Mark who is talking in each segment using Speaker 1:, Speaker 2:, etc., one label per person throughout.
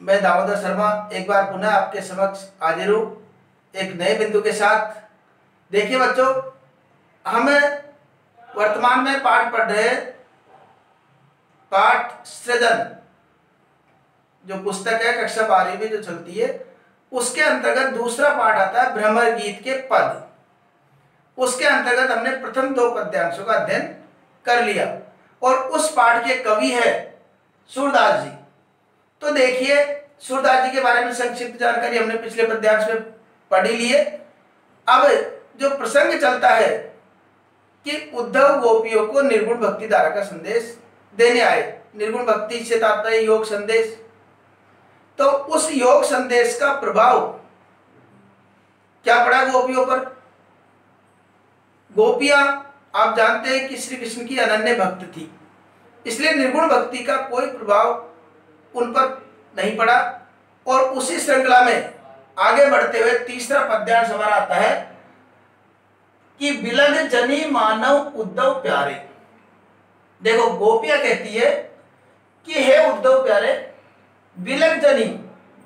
Speaker 1: मैं दामोदर शर्मा एक बार पुनः आपके समक्ष हाजिर हूँ एक नए बिंदु के साथ। देखिए बच्चों, हम वर्तमान में पाठ पढ़ रहे हैं पाठ सृजन, जो पुस्तक है कक्षा 12वीं में जो चलती है, उसके अंतर्गत दूसरा पाठ आता है भ्रमर गीत के पद। उसके अंतर्गत हमने प्रथम 2 पद्यांशों का अध्ययन कर लिया और उस पाठ के कवि है सूरदास जी। तो देखिए, सूरदास जी के बारे में संक्षिप्त जानकारी हमने पिछले पद्यांश में पढ़ी ली है। अब जो प्रसंग चलता है कि उद्धव गोपियों को निर्गुण भक्ति धारा का संदेश देने आए। निर्गुण भक्ति से तात्पर्य योग संदेश। तो उस योग संदेश का प्रभाव क्या पड़ा गोपियों पर। गोपियां आप जानते हैं कि श्री कृष्ण की अनन्य भक्त थी, इसलिए निर्गुण भक्ति का कोई प्रभाव उन पर नहीं पड़ा। और उसी श्रृंखला में आगे बढ़ते हुए तीसरा पद्यांश हमारा आता है कि बिलग जनी मानव उद्धव प्यारे। देखो, गोपियां कहती है कि हे उद्धव प्यारे, बिलग जनी,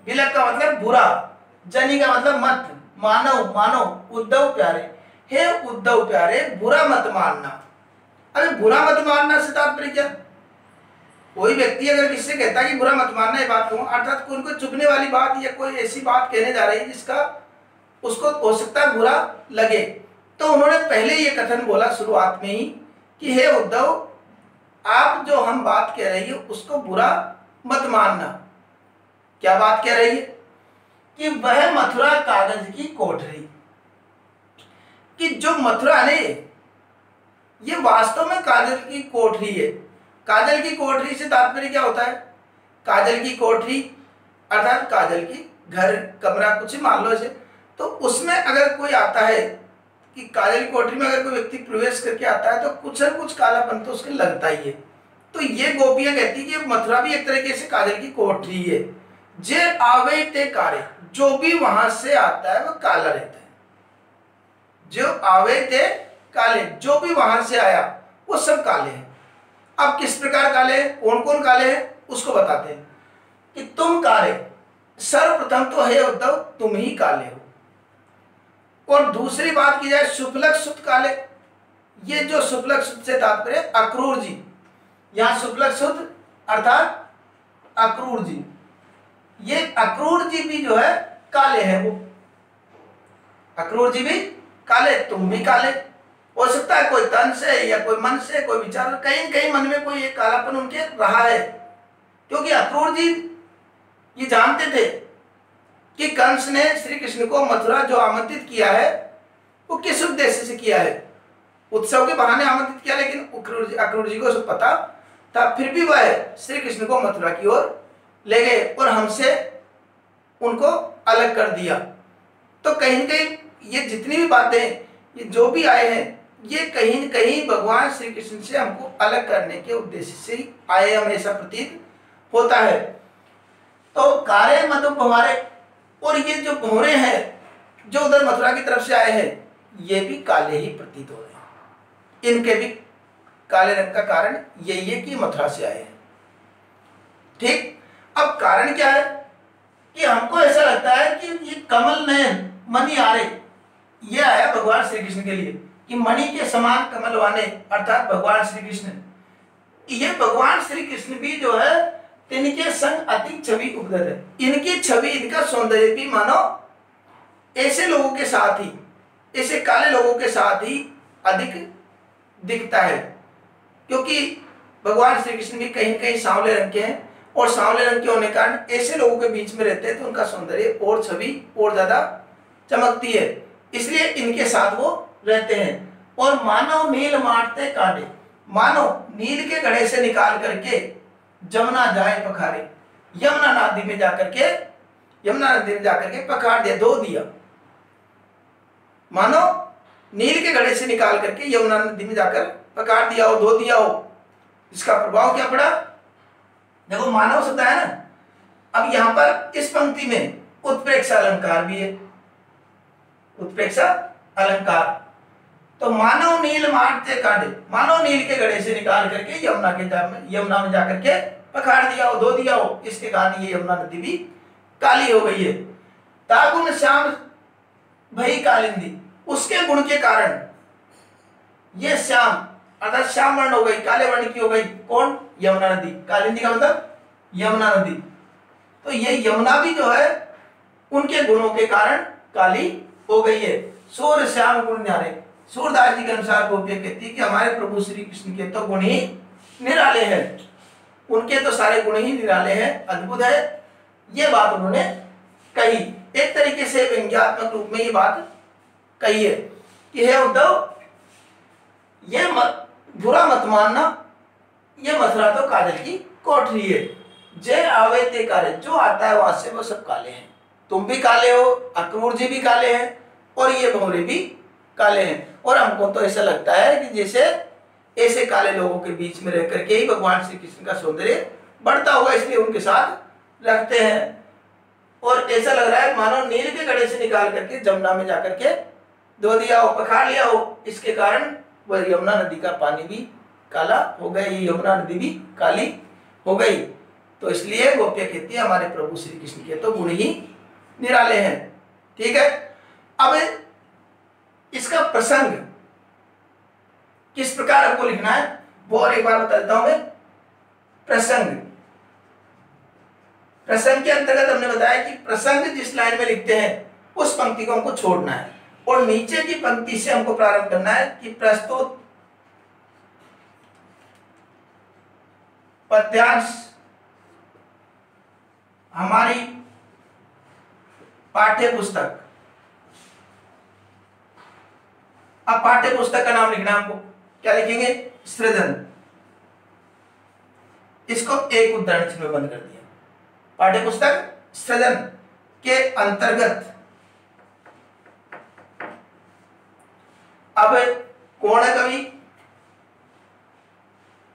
Speaker 1: बिलग का मतलब बुरा, जनी का मतलब मत, मानव मानव, उद्धव प्यारे, हे उद्धव प्यारे बुरा मत मानना। अरे बुरा मत मानना से तात्पर्य क्या। कोई व्यक्ति अगर किससे कहता है कि बुरा मत मानना, ये बात कहूं, अर्थात कोई उनको चुभने वाली बात या कोई ऐसी बात कहने जा रही है जिसका उसको हो सकता है बुरा लगे, तो उन्होंने पहले ये कथन बोला शुरुआत में ही कि हे उद्धव, आप जो हम बात कह रही है उसको बुरा मत मानना। क्या बात कह रही है कि वह मथुरा कागज की कोठरी, कि जो मथुरा ने ये वास्तव में काजल की कोठरी है। काजल की कोठरी से तात्पर्य क्या होता है। काजल की कोठरी अर्थात काजल की घर, कमरा, कुछ मान लो इसे। तो उसमें अगर कोई आता है कि काजल की कोठरी में अगर कोई व्यक्ति प्रवेश करके आता है तो कुछ न कुछ कालापन तो उसके लगता ही है। तो ये गोपियां कहती कि मथुरा भी एक तरीके से काजल की कोठरी है। जे आवे ते कारे, जो भी वहां से आता है वो काला रहता है। जो आवे ते काले, जो भी वहां से आया वो सब काले हैं। अब किस प्रकार काले हैं, कौन कौन काले हैं, उसको बताते हैं कि तुम काले, सर्वप्रथम तो हे उद्धव तुम ही काले हो। और दूसरी बात की जाए शुक्लक शुद्ध काले, ये जो शुक्लक शुद्ध से तात्पर्य अक्रूर जी, यहां शुक्लक शुद्ध अर्थात अक्रूर जी, ये अक्रूर जी भी जो है काले हैं। वो अक्रूर जी भी काले, तुम भी काले। हो सकता है कोई तन से या कोई मन से, कोई विचार, कहीं कहीं मन में कोई एक कालापन उनके रहा है, क्योंकि अक्रूर जी ये जानते थे कि कंस ने श्री कृष्ण को मथुरा जो आमंत्रित किया है वो किस उद्देश्य से किया है। उत्सव के बहाने आमंत्रित किया, लेकिन अक्रूर जी को सब पता था, फिर भी वह श्री कृष्ण को मथुरा की ओर ले गए और हमसे उनको अलग कर दिया। तो कहीं न कहीं ये जितनी भी बातें, ये जो भी आए हैं, ये कहीं न कहीं भगवान श्री कृष्ण से हमको अलग करने के उद्देश्य से ही आए, हमेशा प्रतीत होता है। तो कारे मतलब भंवरे, और ये जो भंवरे हैं जो उधर मथुरा की तरफ से आए हैं, ये भी काले ही प्रतीत हो रहे हैं। इनके भी काले रंग का कारण यही है कि मथुरा से आए हैं। ठीक, अब कारण क्या है कि हमको ऐसा लगता है कि ये कमल नयन मणि आरे, ये आया भगवान श्री कृष्ण के लिए कि मणि के समान कमल वाले अर्थात भगवान श्री कृष्ण। ये भगवान श्री कृष्ण भी जो है इनके संग अति छवि उपगत है। इनकी छवि, इनका सौंदर्य भी मानो ऐसे लोगों के साथ ही, ऐसे काले लोगों के साथ ही अधिक दिखता है, क्योंकि भगवान श्री कृष्ण भी कहीं कहीं सांवले रंग के हैं और सांवले रंग के होने के कारण ऐसे लोगों के बीच में रहते हैं तो उनका सौंदर्य और छवि और ज्यादा चमकती है, इसलिए इनके साथ वो रहते हैं। और मानव नील मारते काटे, मानव नील के घड़े से निकाल करके जमुना जाए पखारे, यमुना नदी में जाकर के पखार दिया, धो दिया। मानो नील के घड़े से निकाल करके यमुना नदी में जाकर पखार दिया हो, धो दिया हो। इसका प्रभाव क्या पड़ा। देखो, मानव शब्द है ना, अब यहां पर इस पंक्ति में उत्प्रेक्षा अलंकार भी है, उत्प्रेक्षा अलंकार। तो मानव नील मारते काटे, मानव नील के घड़े से निकाल करके यमुना में जाकर के पखाड़ दिया हो, धो दिया हो, इसके कारण ये यमुना नदी भी काली हो गई है। तागुन श्याम भई कालिंदी, उसके गुण के कारण ये श्याम अर्थात श्याम वर्ण हो गई, काले वर्ण की हो गई। कौन? यमुना नदी। कालिंदी का मतलब यमुना नदी। तो ये यमुना भी जो है उनके गुणों के कारण काली हो गई है। सूर श्याम गुण न्यारे, सूरदास जी के अनुसार गोपियां कहती है कि हमारे प्रभु श्री कृष्ण के तो गुण ही निराले हैं, उनके तो सारे गुण ही निराले हैं, अद्भुत है। ये बात उन्होंने कही, एक तरीके से व्यंग्यात्मक रूप में ये बात कही है कि हे उद्धव, ये बुरा मत मानना, ये मथुरा तो काजल की कोठरी है। जय आवे ते काले, जो आता है वहां से वो सब काले हैं। तुम भी काले हो, अक्रूर जी भी काले हैं, और ये भंवरे भी काले हैं। और हमको तो ऐसा लगता है कि जैसे ऐसे काले लोगों के बीच में रह करके ही भगवान श्री कृष्ण का सौंदर्य बढ़ता होगा, इसलिए उनके साथ रखते हैं। और ऐसा लग रहा है मानो नील के घड़े से निकाल करके जमुना में जाकर के धो दिया हो, पखाड़ लिया हो, इसके कारण वह यमुना नदी का पानी भी काला हो गया, यमुना नदी भी काली हो गई। तो इसलिए गोपियां कहती है हमारे प्रभु श्री कृष्ण के तो गुण ही निराले हैं। ठीक है, अब इसका प्रसंग किस प्रकार आपको लिखना है वो और एक बार बता देता हूं मैं। प्रसंग के अंतर्गत हमने बताया कि प्रसंग जिस लाइन में लिखते हैं उस पंक्ति को हमको छोड़ना है, और नीचे की पंक्ति से हमको प्रारंभ करना है कि प्रस्तुत पद्यांश हमारी पाठ्य पुस्तक। अब पाठ्य पुस्तक का नाम लिखना हमको, क्या लिखेंगे? सृजन। इसको एक उदाहरण चिन्ह में बंद कर दिया। पाठ्य पुस्तक सृजन के अंतर्गत अब कौन है कवि?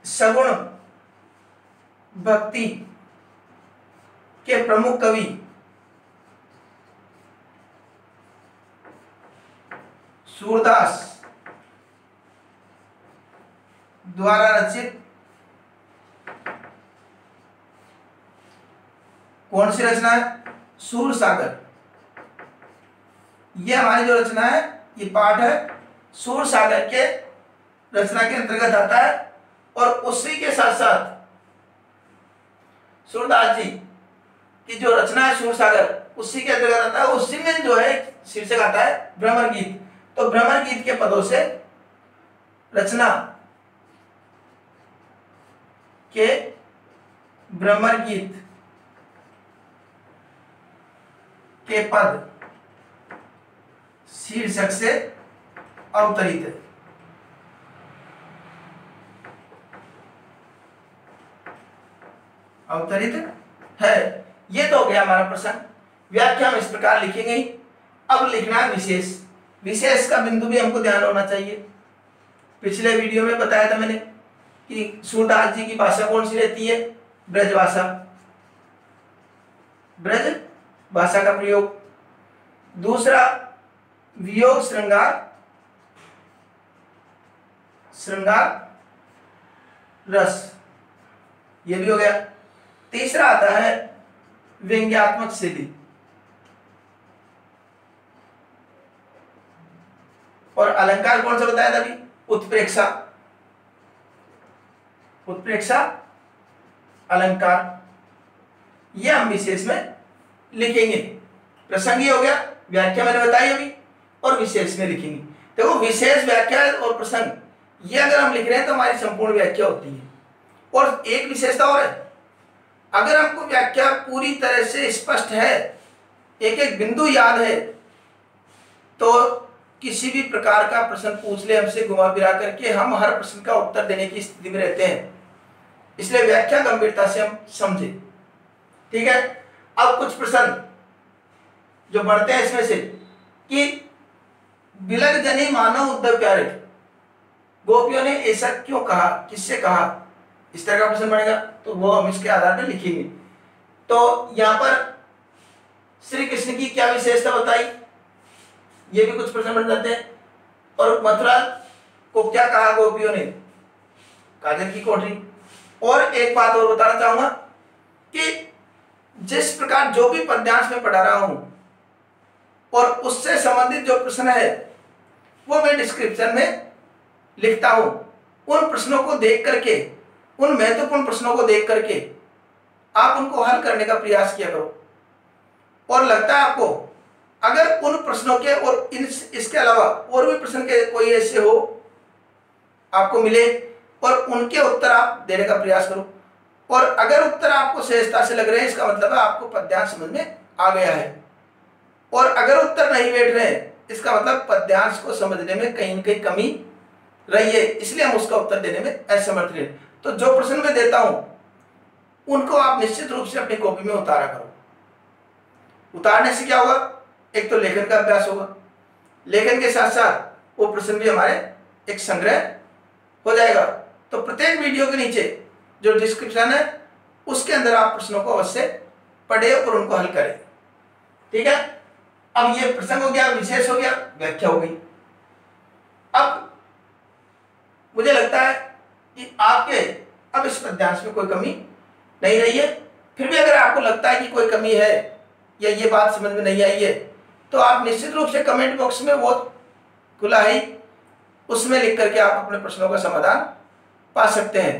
Speaker 1: सगुण भक्ति के प्रमुख कवि सूरदास द्वारा रचित कौन सी रचना है? सूर सागर। ये हमारी जो रचना है, ये पाठ है सूर सागर के रचना के अंतर्गत आता है। और उसी के साथ साथ सूरदास जी की जो रचना है सूर सागर, उसी के अंतर्गत आता है। उसी में जो है शीर्षक आता है भ्रमर गीत। तो भ्रमर गीत के पदों से रचना के भ्रमर गीत के पद शीर्षक से अवतरित है। अवतरित है। ये तो हो गया हमारा प्रसंग। व्याख्या हम इस प्रकार लिखेंगे। अब लिखना है विशेष। विशेष का बिंदु भी हमको ध्यान होना चाहिए। पिछले वीडियो में बताया था मैंने कि सूरदास जी की भाषा कौन सी रहती है? ब्रज भाषा। ब्रज भाषा का प्रयोग। दूसरा वियोग श्रृंगार, श्रृंगार रस, ये भी हो गया। तीसरा आता है व्यंग्यात्मक शैली। और अलंकार कौन सा बताया था अभी? उत्प्रेक्षा। उत्प्रेक्षा अलंकार, ये हम विशेष में लिखेंगे। प्रसंग हो गया, व्याख्या मैंने बताई अभी, और विशेष में लिखेंगे। देखो विशेष, व्याख्या और प्रसंग, ये अगर हम लिख रहे हैं तो हमारी संपूर्ण व्याख्या होती है। और एक विशेषता और है, अगर हमको व्याख्या पूरी तरह से स्पष्ट है, एक एक बिंदु याद है, तो किसी भी प्रकार का प्रश्न पूछ ले हमसे घुमा फिरा करके, हम हर प्रश्न का उत्तर देने की स्थिति में रहते हैं। इसलिए व्याख्या गंभीरता से हम समझे। ठीक है, अब कुछ प्रश्न जो बढ़ते हैं इसमें से कि बिलग जनी मानव उद्धव प्यारे, गोपियों ने ऐसा क्यों कहा, किससे कहा, इस तरह का प्रश्न बनेगा। तो वो हम इसके आधार पर लिखेंगे। तो यहाँ पर श्री कृष्ण की क्या विशेषता बताई, ये भी कुछ प्रश्न बन जाते हैं। और मथुरा को क्या कहा गोपियों ने? काजल की कोठरी। और एक बात और बताना चाहूंगा कि जिस प्रकार जो भी पद्यांश में पढ़ा रहा हूं और उससे संबंधित जो प्रश्न है वो मैं डिस्क्रिप्शन में लिखता हूं। उन प्रश्नों को देख करके, उन महत्वपूर्ण प्रश्नों को देख करके आप उनको हल करने का प्रयास किया करो। और लगता है आपको अगर उन प्रश्नों के और इसके अलावा और भी प्रश्न के कोई ऐसे हो आपको मिले और उनके उत्तर आप देने का प्रयास करो, और अगर उत्तर आपको सहजता से लग रहे हैं इसका मतलब है आपको पद्यांश समझ में आ गया है, और अगर उत्तर नहीं बैठ रहे हैं इसका मतलब पद्यांश को समझने में कहीं न कहीं कमी रही है, इसलिए हम उसका उत्तर देने में असमर्थ रहे। तो जो प्रश्न मैं देता हूं उनको आप निश्चित रूप से अपनी कॉपी में उतारा करो। उतारने से क्या होगा, एक तो लेखन का अभ्यास होगा, लेखन के साथ साथ वो प्रश्न भी हमारे एक संग्रह हो जाएगा। तो प्रत्येक वीडियो के नीचे जो डिस्क्रिप्शन है उसके अंदर आप प्रश्नों को अवश्य पढ़े और उनको हल करें। ठीक है, अब ये प्रसंग हो गया, विशेष हो गया, व्याख्या हो गई। अब मुझे लगता है कि आपके अब इस पद्यांश में कोई कमी नहीं रही है। फिर भी अगर आपको लगता है कि कोई कमी है या ये बात समझ में नहीं आई है तो आप निश्चित रूप से कमेंट बॉक्स में वो खुला है, उसमें लिख करके आप अपने प्रश्नों का समाधान पा सकते हैं।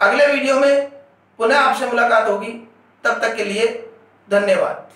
Speaker 1: अगले वीडियो में पुनः आपसे मुलाकात होगी, तब तक के लिए धन्यवाद।